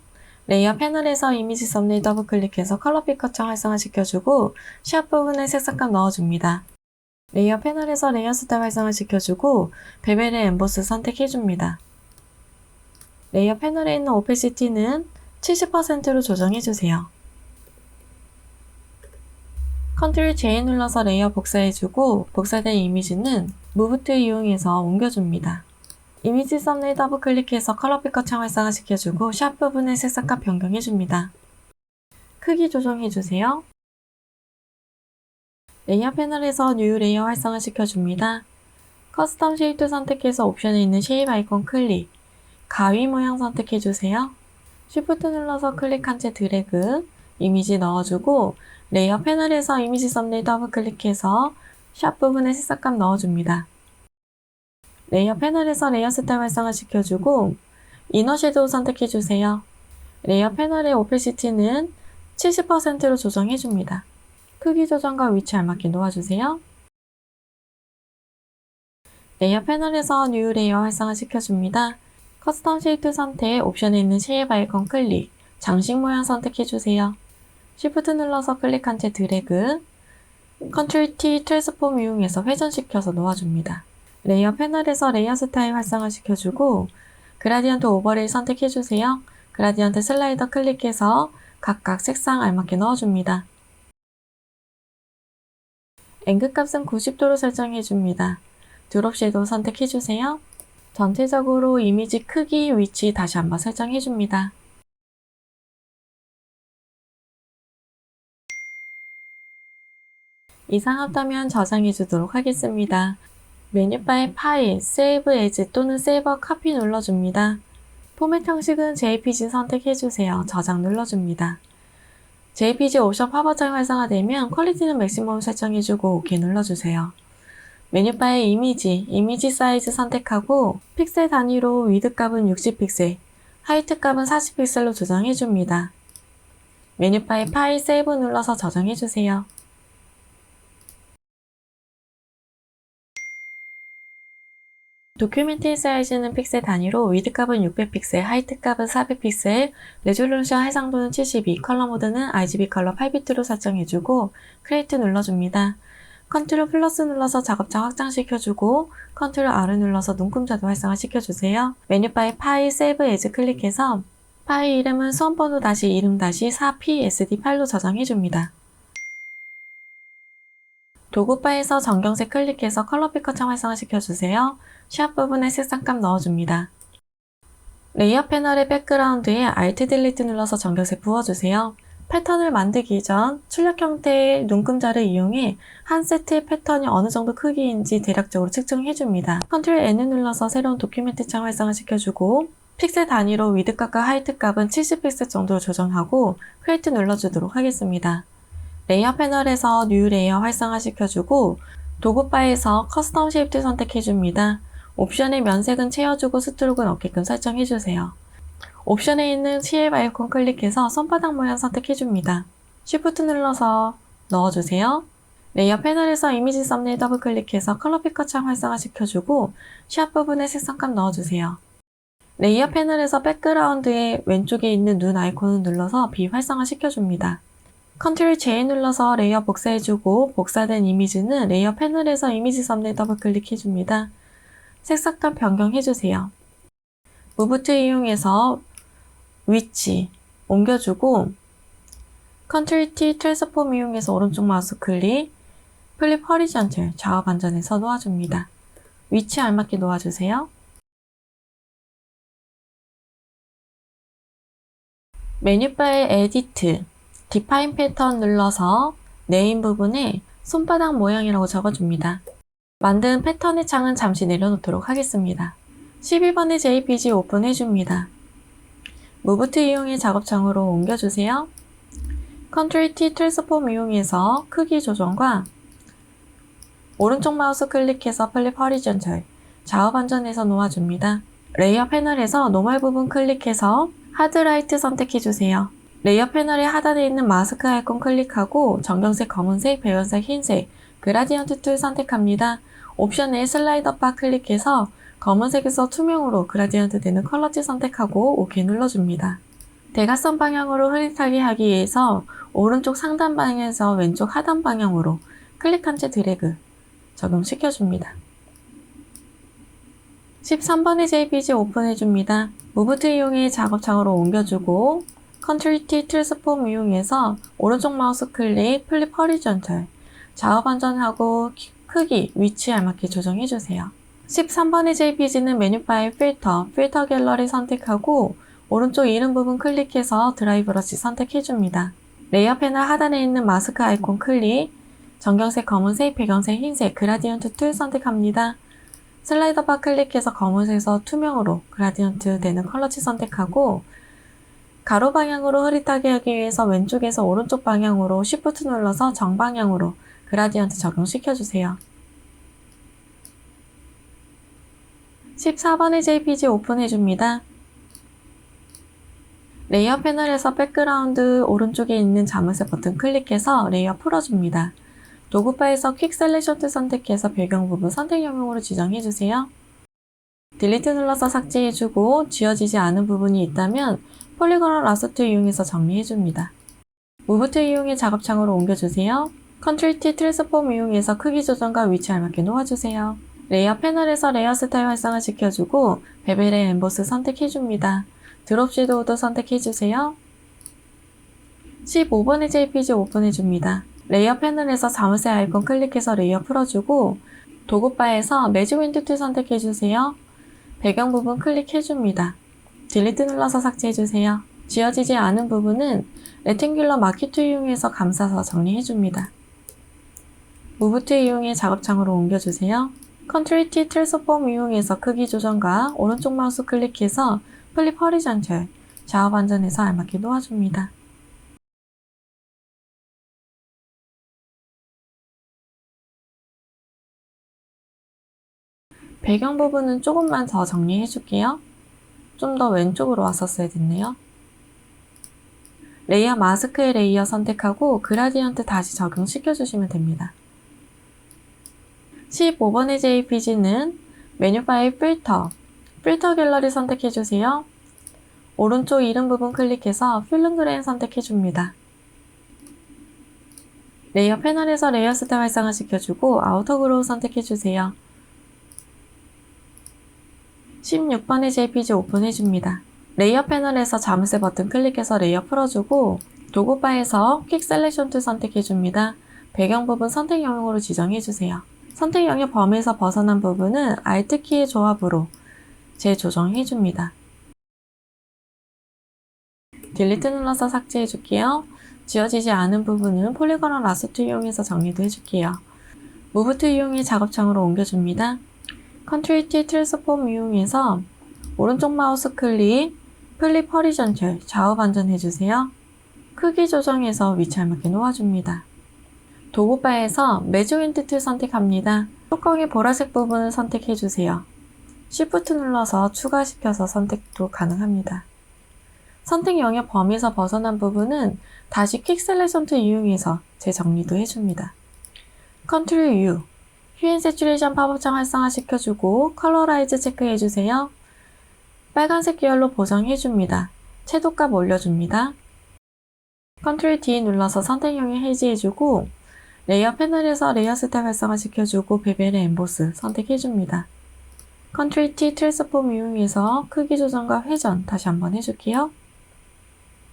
레이어 패널에서 이미지 썸네일 더블 클릭해서 컬러 피커처 활성화 시켜주고 샵 부분에 색상값 넣어줍니다. 레이어 패널에서 레이어 스타일 활성화 시켜주고 베벨의 엠보스 선택해줍니다. 레이어 패널에 있는 오페시티는 70%로 조정해주세요. 컨트롤 J 눌러서 레이어 복사해주고 복사된 이미지는 무브 툴 이용해서 옮겨줍니다. 이미지 썸네일 더블 클릭해서 컬러 피커 창 활성화 시켜주고 샵 부분의 색상값 변경해줍니다. 크기 조정해주세요. 레이어 패널에서 뉴 레이어 활성화 시켜줍니다. 커스텀 쉐이프 선택해서 옵션에 있는 쉐입 아이콘 클릭, 가위 모양 선택해주세요. Shift 눌러서 클릭한 채 드래그, 이미지 넣어주고 레이어 패널에서 이미지 썸네일 더블 클릭해서 샵 부분에 색상값 넣어줍니다. 레이어 패널에서 레이어 스타일 활성화 시켜주고 이너 섀도우 선택해주세요. 레이어 패널의 오페시티는 70%로 조정해줍니다. 크기 조정과 위치 알맞게 놓아주세요. 레이어 패널에서 뉴 레이어 활성화 시켜줍니다. 커스텀 쉐이프 선택, 옵션에 있는 쉐입 아이콘 클릭, 장식 모양 선택해주세요. Shift 눌러서 클릭한 채 드래그, Ctrl T 트랜스폼 이용해서 회전시켜서 놓아줍니다. 레이어 패널에서 레이어 스타일 활성화 시켜주고 그라디언트 오버레이 선택해주세요. 그라디언트 슬라이더 클릭해서 각각 색상 알맞게 넣어줍니다. 앵글 값은 90도로 설정해줍니다. 드롭 섀도우 선택해주세요. 전체적으로 이미지 크기, 위치 다시 한번 설정해줍니다. 이상 없다면 저장해주도록 하겠습니다. 메뉴바의 파일, Save As 또는 Save a Copy 눌러줍니다. 포맷 형식은 JPG 선택해주세요. 저장 눌러줍니다. JPG 옵션 팝업창이 활성화되면 퀄리티는 맥시멈 설정해주고 OK 눌러주세요. 메뉴바의 이미지 사이즈 선택하고 픽셀 단위로 위드 값은 60픽셀, 하이트 값은 40픽셀로 조정해줍니다. 메뉴바의 파일 세이브 눌러서 저장해주세요. 도큐멘트의 사이즈는 픽셀 단위로 위드 값은 600픽셀, 하이트 값은 400픽셀, 레졸루션 해상도는 72, 컬러 모드는 RGB 컬러 8비트로 설정해주고 크리에이트 눌러줍니다. 컨트롤 플러스 눌러서 작업창 확장시켜주고 컨트롤 R을 눌러서 눈금자도 활성화시켜주세요. 메뉴바의 파일 세이브 에즈 클릭해서 파일 이름은 수험번호 이름 4psd 파일로 저장해줍니다. 도구바에서 전경색 클릭해서 컬러 피커 창 활성화시켜주세요. 샵 부분에 색상값 넣어줍니다. 레이어 패널의 백그라운드에 Alt 딜리트 눌러서 전경색 부어주세요. 패턴을 만들기 전 출력 형태의 눈금자를 이용해 한 세트의 패턴이 어느 정도 크기인지 대략적으로 측정해줍니다. Ctrl N을 눌러서 새로운 도큐멘트 창 활성화시켜주고 픽셀 단위로 위드 값과 하이트 값은 70픽셀 정도로 조정하고 크리에이트 눌러주도록 하겠습니다. 레이어 패널에서 뉴 레이어 활성화시켜주고 도구바에서 커스텀 쉐입트 선택해줍니다. 옵션의 면색은 채워주고 스트로크는 없게끔 설정해주세요. 옵션에 있는 CL 아이콘 클릭해서 손바닥 모양 선택해줍니다. Shift 눌러서 넣어주세요. 레이어 패널에서 이미지 썸네일 더블 클릭해서 컬러 피커 창 활성화시켜주고 샵 부분에 색상감 넣어주세요. 레이어 패널에서 백그라운드의 왼쪽에 있는 눈 아이콘을 눌러서 비활성화 시켜줍니다. 컨트롤 J 눌러서 레이어 복사해주고 복사된 이미지는 레이어 패널에서 이미지 썸네일 더블 클릭해줍니다. 색상감 변경해주세요. 무브 툴 이용해서 위치 옮겨주고 컨트롤 T 트랜스폼 이용해서 오른쪽 마우스 클릭 플립 허리전틀 좌우 반전해서 놓아줍니다. 위치에 알맞게 놓아주세요. 메뉴바의 에디트 디파인 패턴 눌러서 네임 부분에 손바닥 모양이라고 적어줍니다. 만든 패턴의 창은 잠시 내려놓도록 하겠습니다. 12번의 JPG 오픈해줍니다. 무브 툴 이용해 작업창으로 옮겨주세요. 컨트롤 T 트랜스폼 이용해서 크기 조정과 오른쪽 마우스 클릭해서 플립 허리전털 좌우 반전해서 놓아줍니다. 레이어 패널에서 노멀 부분 클릭해서 하드라이트 선택해주세요. 레이어 패널의 하단에 있는 마스크 아이콘 클릭하고 정경색, 검은색, 배연색, 흰색, 그라디언트 툴 선택합니다. 옵션에 슬라이더 바 클릭해서 검은색에서 투명으로 그라디언트 되는 컬러지 선택하고 OK 눌러줍니다. 대각선 방향으로 흐릿하게 하기 위해서 오른쪽 상단 방향에서 왼쪽 하단 방향으로 클릭한 채 드래그 적용시켜줍니다. 13번의 JPG 오픈해줍니다. 무브 툴 이용해 작업창으로 옮겨주고 컨트롤 T 트랜스폼 이용해서 오른쪽 마우스 클릭 플립 허리전털 좌우 반전하고 크기, 위치에 알맞게 조정해주세요. 13번의 JPG는 메뉴바의 필터 갤러리 선택하고 오른쪽 이름 부분 클릭해서 드라이 브러쉬 선택해줍니다. 레이어 패널 하단에 있는 마스크 아이콘 클릭, 정경색, 검은색, 배경색, 흰색, 그라디언트 툴 선택합니다. 슬라이더 바 클릭해서 검은색에서 투명으로 그라디언트 되는 컬러치 선택하고 가로 방향으로 흐릿하게 하기 위해서 왼쪽에서 오른쪽 방향으로 Shift 눌러서 정방향으로 그라디언트 적용시켜주세요. 14번의 JPG 오픈해줍니다. 레이어 패널에서 백그라운드 오른쪽에 있는 자물쇠 버튼 클릭해서 레이어 풀어줍니다. 도구바에서 퀵 셀렉션 툴 선택해서 배경 부분 선택 영역으로 지정해주세요. 딜리트 눌러서 삭제해주고 지워지지 않은 부분이 있다면 폴리곤 라스트 이용해서 정리해줍니다. 무브 툴 이용해 작업창으로 옮겨주세요. 컨트롤 T 트랜스폼 이용해서 크기 조정과 위치 알맞게 놓아주세요. 레이어 패널에서 레이어 스타일 활성화시켜주고 베벨의 엠보스 선택해줍니다. 드롭 섀도우도 선택해주세요. 15번의 JPG 오픈해줍니다. 레이어 패널에서 자물쇠 아이콘 클릭해서 레이어 풀어주고 도구바에서 매직 윈드 툴 선택해주세요. 배경 부분 클릭해줍니다. 딜리트 눌러서 삭제해주세요. 지워지지 않은 부분은 레탱귤러 마키 툴 이용해서 감싸서 정리해줍니다. 무브 툴 이용해 작업창으로 옮겨주세요. 컨트롤 T 트랜스폼 이용해서 크기 조정과 오른쪽 마우스 클릭해서 플립 허리전털 좌우 반전해서 알맞게 놓아줍니다. 배경 부분은 조금만 더 정리해 줄게요. 좀 더 왼쪽으로 왔었어야 됐네요. 레이어 마스크의 레이어 선택하고 그라디언트 다시 적용시켜 주시면 됩니다. 15번의 JPG는 메뉴바의 필터 갤러리 선택해 주세요. 오른쪽 이름 부분 클릭해서 필름 그레인 선택해 줍니다. 레이어 패널에서 레이어 스타일 활성화시켜주고 아우터 그로우 선택해 주세요. 16번의 JPG 오픈해줍니다. 레이어 패널에서 자물쇠 버튼 클릭해서 레이어 풀어주고 도구바에서 퀵 셀렉션 툴 선택해줍니다. 배경 부분 선택 영역으로 지정해주세요. 선택 영역 범위에서 벗어난 부분은 Alt 키의 조합으로 재조정해줍니다. 딜리트 눌러서 삭제해줄게요. 지워지지 않은 부분은 폴리곤 라스트 이용해서 정리도 해줄게요. 무브 툴 이용해 작업창으로 옮겨줍니다. 컨트롤 T 트랜스폼 이용해서 오른쪽 마우스 클릭, 플립 허리전털 좌우 반전해주세요. 크기 조정해서 위치 알맞게 놓아줍니다. 도구바에서 매주윈드 툴 선택합니다. 뚜껑의 보라색 부분을 선택해주세요. Shift 눌러서 추가시켜서 선택도 가능합니다. 선택 영역 범위에서 벗어난 부분은 다시 퀵 셀렉션 툴 이용해서 재정리도 해줍니다. 컨트롤 U, 휴 앤 세츄레이션 팝업창 활성화시켜주고 컬러라이즈 체크해주세요. 빨간색 계열로 보정해줍니다. 채도값 올려줍니다. 컨트롤 D 눌러서 선택 영역 해제해주고 레이어 패널에서 레이어 스타일 활성화시켜주고 베벨의 엠보스 선택해줍니다. 컨트롤 T 트랜스폼 이용해서 크기 조정과 회전 다시 한번 해줄게요.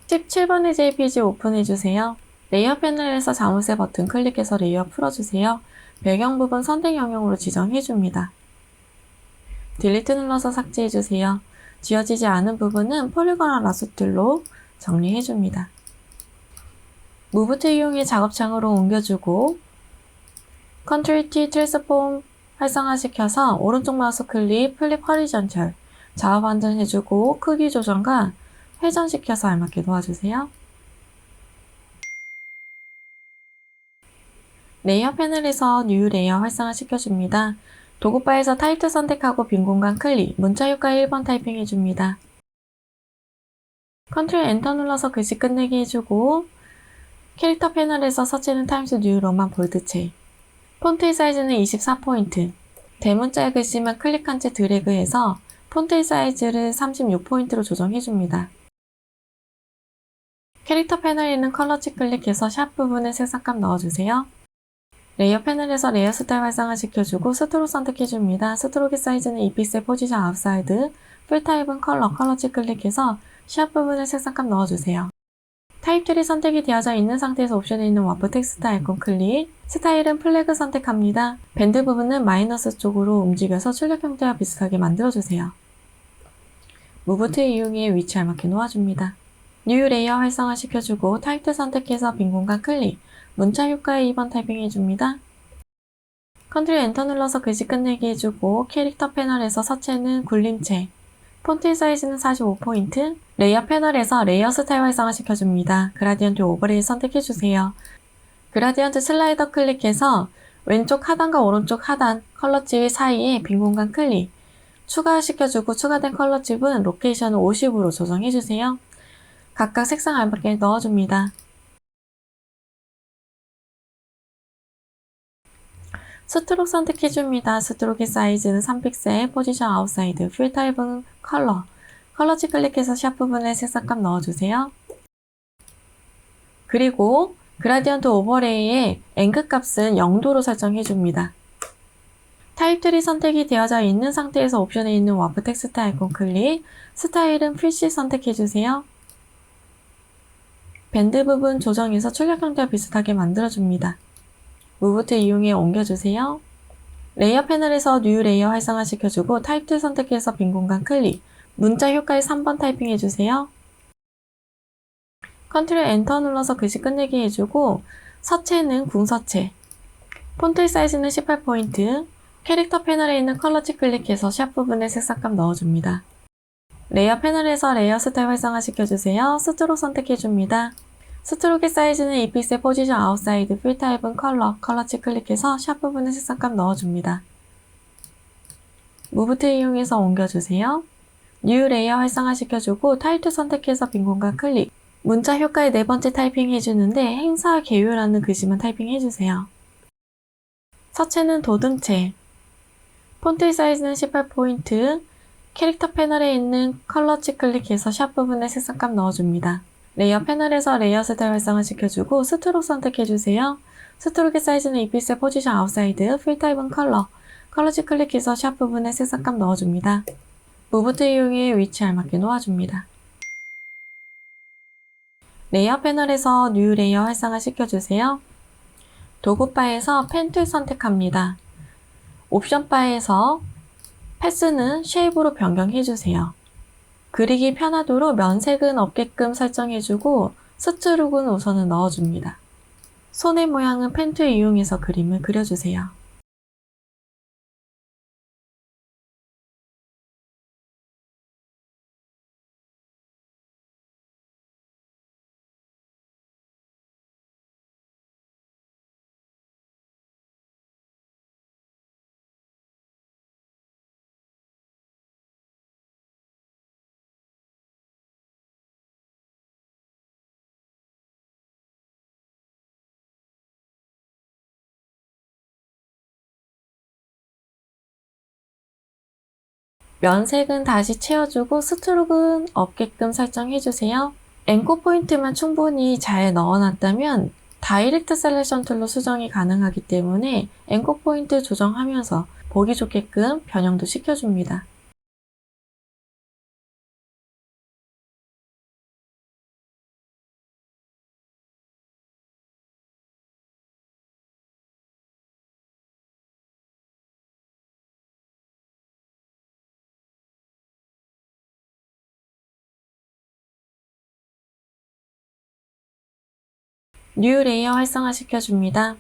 17번의 JPG 오픈해주세요. 레이어 패널에서 자물쇠 버튼 클릭해서 레이어 풀어주세요. 배경 부분 선택 영역으로 지정해줍니다. 딜리트 눌러서 삭제해주세요. 지워지지 않은 부분은 폴리곤 라소툴로 정리해줍니다. 무브 툴 이용해 작업창으로 옮겨주고 컨트롤 T 트랜스폼 활성화시켜서 오른쪽 마우스 클릭 플립 허리전철 좌우 반전해주고 크기 조정과 회전시켜서 알맞게 놓아주세요. 레이어 패널에서 뉴 레이어 활성화시켜줍니다. 도구바에서 타입 선택하고 빈 공간 클릭, 문자 효과 1번 타이핑해줍니다. 컨트롤 엔터 눌러서 글씨 끝내기 해주고 캐릭터 패널에서 서체는 타임스 뉴 로만 볼드체 폰트의 사이즈는 24포인트 대문자의 글씨만 클릭한 채 드래그해서 폰트의 사이즈를 36포인트로 조정해줍니다. 캐릭터 패널에 있는 컬러치 클릭해서 샵 부분에 색상값 넣어주세요. 레이어 패널에서 레이어 스타일 활성화시켜주고 스트로크 선택해줍니다. 스트로크 사이즈는 2픽셀 포지션 아웃사이드 풀 타입은 컬러치 클릭해서 샵 부분에 색상값 넣어주세요. 타입 툴이 선택이 되어져 있는 상태에서 옵션에 있는 와프 텍스트 아이콘 클릭 스타일은 플래그 선택합니다. 밴드 부분은 마이너스 쪽으로 움직여서 출력 형태와 비슷하게 만들어주세요. 무브 툴 이용해 위치 알맞게 놓아줍니다. 뉴 레이어 활성화시켜주고 타입 툴 선택해서 빈 공간 클릭 문자 효과에 2번 타이핑 해줍니다. 컨트롤 엔터 눌러서 글씨 끝내기 해주고 캐릭터 패널에서 서체는 굴림체 폰트 사이즈는 45포인트 레이어 패널에서 레이어 스타일 활성화시켜줍니다. 그라디언트 오버레이 선택해주세요. 그라디언트 슬라이더 클릭해서 왼쪽 하단과 오른쪽 하단 컬러칩 사이에 빈 공간 클릭 추가시켜주고 추가된 컬러칩은 로케이션을 50으로 조정해주세요. 각각 색상 알맞게 넣어줍니다. 스트로크 선택해줍니다. 스트로크의 사이즈는 3픽셀, 포지션 아웃사이드, 풀 타입은 컬러치 클릭해서 샵 부분에 색상값 넣어주세요. 그리고 그라디언트 오버레이의 앵글 값은 0도로 설정해줍니다. 타입 툴이 선택이 되어져 있는 상태에서 옵션에 있는 와프 텍스트 아이콘 클릭, 스타일은 프리시 선택해주세요. 밴드 부분 조정해서 출력 형태와 비슷하게 만들어줍니다. 무브 툴 이용해 옮겨주세요. 레이어 패널에서 뉴 레이어 활성화시켜주고 타입 툴 선택해서 빈 공간 클릭, 문자 효과에 3번 타이핑해주세요. 컨트롤 엔터 눌러서 글씨 끝내기 해주고 서체는 궁서체, 폰트 사이즈는 18포인트, 캐릭터 패널에 있는 컬러치 클릭해서 샵 부분에 색상값 넣어줍니다. 레이어 패널에서 레이어 스타일 활성화시켜주세요. 스트로크 선택해줍니다. 스트로크 사이즈는 2픽셀 포지션 아웃사이드 풀 타입은 컬러치 클릭해서 샵 부분에 색상값 넣어줍니다. 무브 툴 이용해서 옮겨주세요. 뉴 레이어 활성화시켜주고 타입 툴 선택해서 빈 공간 클릭 문자 효과에 네 번째 타이핑 해주는데 행사 개요라는 글씨만 타이핑 해주세요. 서체는 도둠체 폰트 사이즈는 18포인트 캐릭터 패널에 있는 컬러치 클릭해서 샵 부분에 색상값 넣어줍니다. 레이어 패널에서 레이어 스타일 활성화시켜주고 스트로크 선택해주세요. 스트로크 사이즈는 2픽셀 포지션 아웃사이드 풀 타입은 컬러치 클릭해서 샵 부분에 색상값 넣어줍니다. 무브 툴 이용해 위치 알맞게 놓아줍니다. 레이어 패널에서 뉴 레이어 활성화시켜주세요. 도구바에서 펜 툴 선택합니다. 옵션 바에서 패스는 쉐입으로 변경해주세요. 그리기 편하도록 면색은 없게끔 설정해주고 스트로크는 우선은 넣어줍니다. 손의 모양은 펜 툴 이용해서 그림을 그려주세요. 면색은 다시 채워주고 스트로크는 없게끔 설정해주세요. 앵커 포인트만 충분히 잘 넣어놨다면 다이렉트 셀렉션 툴로 수정이 가능하기 때문에 앵커 포인트 조정하면서 보기 좋게끔 변형도 시켜줍니다. 뉴 레이어 활성화 시켜줍니다.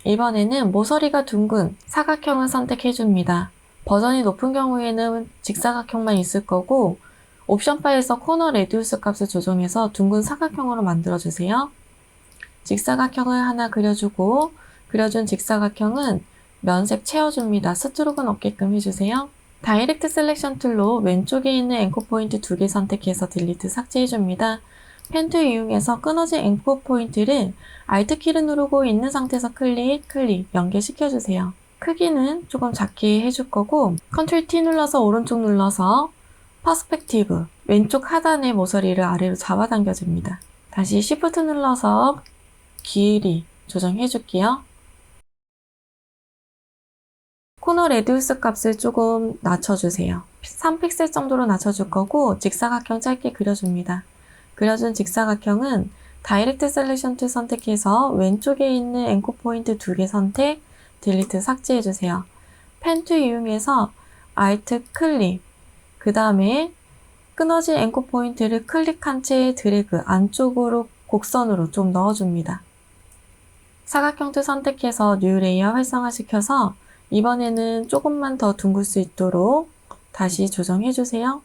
이번에는 모서리가 둥근 사각형을 선택해줍니다. 버전이 높은 경우에는 직사각형만 있을 거고 옵션 바에서 코너 레디우스 값을 조정해서 둥근 사각형으로 만들어주세요. 직사각형을 하나 그려주고 그려준 직사각형은 면색 채워줍니다. 스트로크는 없게끔 해주세요. 다이렉트 셀렉션 툴로 왼쪽에 있는 앵커 포인트 2개 선택해서 딜리트 삭제해줍니다. 펜 툴 이용해서 끊어진 앵커 포인트를 Alt 키를 누르고 있는 상태에서 클릭, 연결시켜주세요. 크기는 조금 작게 해줄 거고 Ctrl T 눌러서 오른쪽 눌러서 퍼스펙티브, 왼쪽 하단의 모서리를 아래로 잡아당겨줍니다. 다시 Shift 눌러서 길이 조정해줄게요. 코너 레디우스 값을 조금 낮춰주세요. 3픽셀 정도로 낮춰줄 거고 직사각형 짧게 그려줍니다. 그려준 직사각형은 다이렉트 셀렉션 툴 선택해서 왼쪽에 있는 앵커 포인트 2개 선택, 딜리트 삭제해주세요. 펜 툴 이용해서 Alt 클릭, 그 다음에 끊어진 앵커 포인트를 클릭한 채 드래그 안쪽으로 곡선으로 좀 넣어줍니다. 사각형 툴 선택해서 뉴 레이어 활성화시켜서 이번에는 조금만 더 둥글 수 있도록 다시 조정해주세요.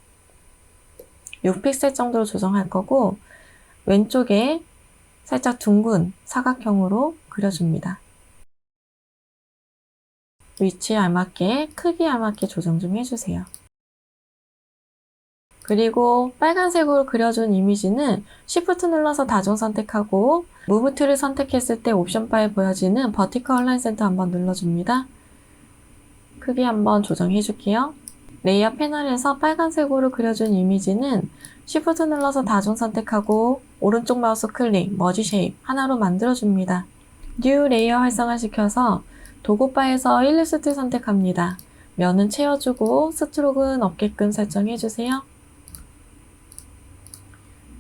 6픽셀 정도로 조정할 거고 왼쪽에 살짝 둥근 사각형으로 그려줍니다. 위치에 알맞게 크기에 알맞게 조정 좀 해주세요. 그리고 빨간색으로 그려준 이미지는 Shift 눌러서 다중 선택하고 무브 툴을 선택했을 때 옵션 바에 보여지는 버티컬 얼라인 센터 한번 눌러줍니다. 크기 한번 조정해 줄게요. 레이어 패널에서 빨간색으로 그려준 이미지는 Shift 눌러서 다중 선택하고 오른쪽 마우스 클릭, 머지 쉐입 하나로 만들어줍니다. 뉴 레이어 활성화시켜서 도구바에서 일리스트 선택합니다. 면은 채워주고 스트로크는 없게끔 설정해주세요.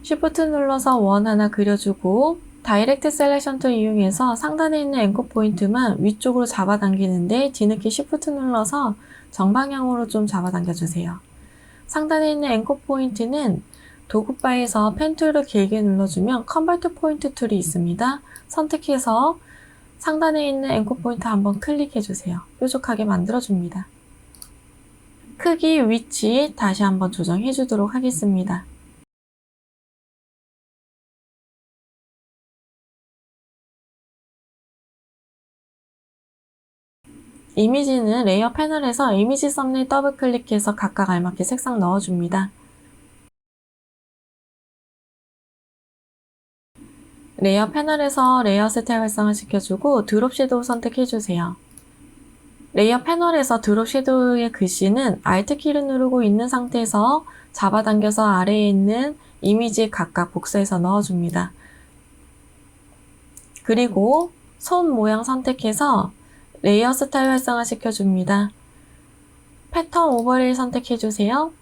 Shift 눌러서 원 하나 그려주고 다이렉트 셀렉션 툴 이용해서 상단에 있는 앵커 포인트만 위쪽으로 잡아당기는데 뒤늦게 Shift 눌러서 정방향으로 좀 잡아당겨주세요. 상단에 있는 앵커 포인트는 도구바에서 펜 툴을 길게 눌러주면 컨버트 포인트 툴이 있습니다. 선택해서 상단에 있는 앵커 포인트 한번 클릭해주세요. 뾰족하게 만들어줍니다. 크기, 위치 다시 한번 조정해주도록 하겠습니다. 이미지는 레이어 패널에서 이미지 썸네일 더블 클릭해서 각각 알맞게 색상 넣어줍니다. 레이어 패널에서 레이어 스타일 활성화 시켜주고 드롭 섀도우 선택해주세요. 레이어 패널에서 드롭 섀도우의 글씨는 Alt 키를 누르고 있는 상태에서 잡아당겨서 아래에 있는 이미지에 각각 복사해서 넣어줍니다. 그리고 손 모양 선택해서 레이어 스타일 활성화 시켜줍니다. 패턴 오버레이 선택해주세요.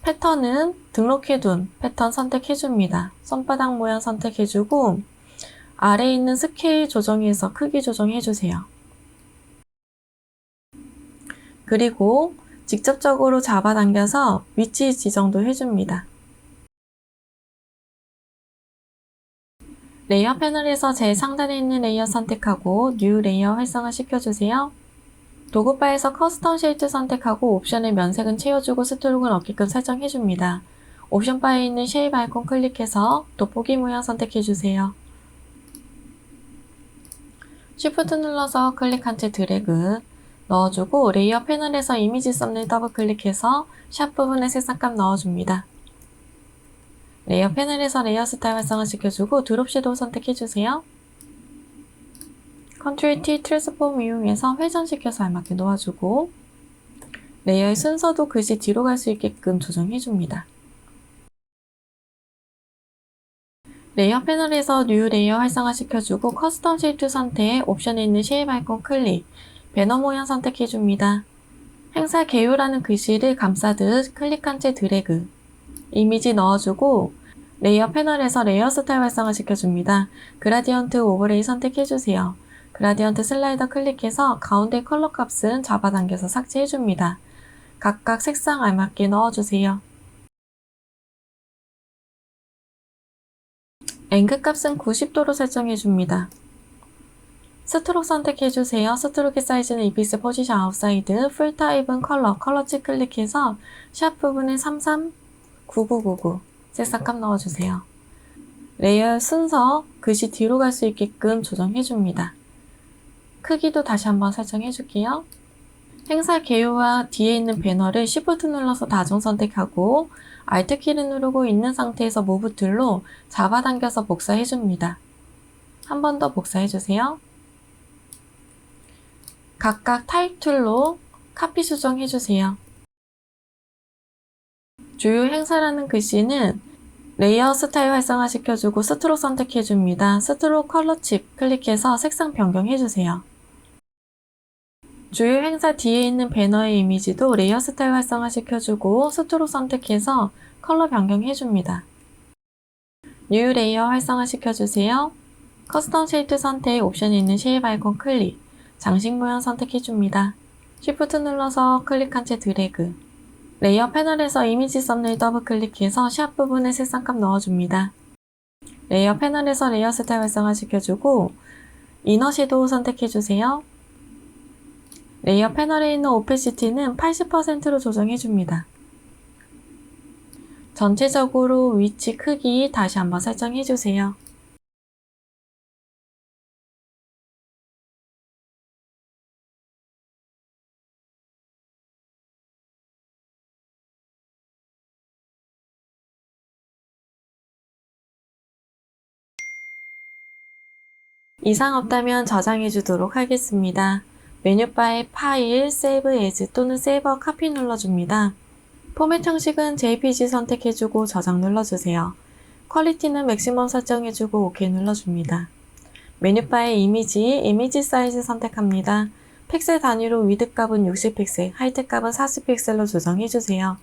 패턴은 등록해둔 패턴 선택해줍니다. 손바닥 모양 선택해주고 아래에 있는 스케일 조정해서 크기 조정해주세요. 그리고 직접적으로 잡아당겨서 위치 지정도 해줍니다. 레이어 패널에서 제일 상단에 있는 레이어 선택하고 뉴 레이어 활성화 시켜주세요. 도구바에서 커스텀 쉐이트 선택하고 옵션의 면색은 채워주고 스트로크는 없게끔 설정해줍니다. 옵션 바에 있는 쉐입 아이콘 클릭해서 돋보기 모양 선택해주세요. Shift 눌러서 클릭한 채 드래그 넣어주고 레이어 패널에서 이미지 썸네일 더블 클릭해서 샵 부분에 색상값 넣어줍니다. 레이어 패널에서 레이어 스타일 활성화 시켜주고 드롭 섀도우 선택해주세요. Ctrl T 트랜스폼 이용해서 회전시켜서 알맞게 놓아주고 레이어의 순서도 글씨 뒤로 갈 수 있게끔 조정해줍니다. 레이어 패널에서 뉴 레이어 활성화시켜주고 커스텀 쉐이프 선택, 옵션에 있는 쉐입 아이콘 클릭, 배너 모양 선택해줍니다. 행사 개요라는 글씨를 감싸듯 클릭한 채 드래그, 이미지 넣어주고 레이어 패널에서 레이어 스타일 활성화시켜줍니다. 그라디언트 오버레이 선택해주세요. 그라디언트 슬라이더 클릭해서 가운데 컬러 값은 잡아당겨서 삭제해줍니다. 각각 색상 알맞게 넣어주세요. 앵글 값은 90도로 설정해줍니다. 스트록 선택해주세요. 스트로크의 사이즈는 2픽셀 포지션 아웃사이드, 풀 타입은 컬러치 클릭해서 샵 부분에 339999 색상값 넣어주세요. 레이어 순서, 글씨 뒤로 갈 수 있게끔 조정해줍니다. 크기도 다시 한번 설정해줄게요. 행사 개요와 뒤에 있는 배너를 Shift 눌러서 다중 선택하고 Alt 키를 누르고 있는 상태에서 무브 툴로 잡아당겨서 복사해줍니다. 한 번 더 복사해주세요. 각각 타입 툴로 카피 수정해주세요. 주요 행사라는 글씨는 레이어 스타일 활성화시켜주고 스트로크 선택해줍니다. 스트로크 컬러 칩 클릭해서 색상 변경해주세요. 주요 행사 뒤에 있는 배너의 이미지도 레이어 스타일 활성화시켜주고 스트로크 선택해서 컬러 변경해줍니다. 뉴 레이어 활성화시켜주세요. 커스텀 쉐이프 선택, 옵션에 있는 쉐입 아이콘 클릭, 장식 모양 선택해줍니다. Shift 눌러서 클릭한 채 드래그, 레이어 패널에서 이미지 썸네일 더블 클릭해서 샵 부분에 색상값 넣어줍니다. 레이어 패널에서 레이어 스타일 활성화시켜주고 이너 섀도우 선택해주세요. 레이어 패널에 있는 오페시티는 80%로 조정해줍니다. 전체적으로 위치 크기 다시 한번 설정해주세요. 이상 없다면 저장해 주도록 하겠습니다. 메뉴바에 파일, 세이브 에즈 또는 세이버 카피 눌러줍니다. 포맷 형식은 JPG 선택해주고 저장 눌러주세요. 퀄리티는 맥시멈 설정해주고 OK 눌러줍니다. 메뉴바에 이미지 사이즈 선택합니다. 픽셀 단위로 위드 값은 60픽셀, 하이트 값은 40픽셀로 조정해주세요.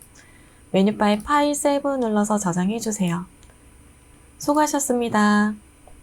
메뉴바에 파일, 세이브 눌러서 저장해주세요. 수고하셨습니다.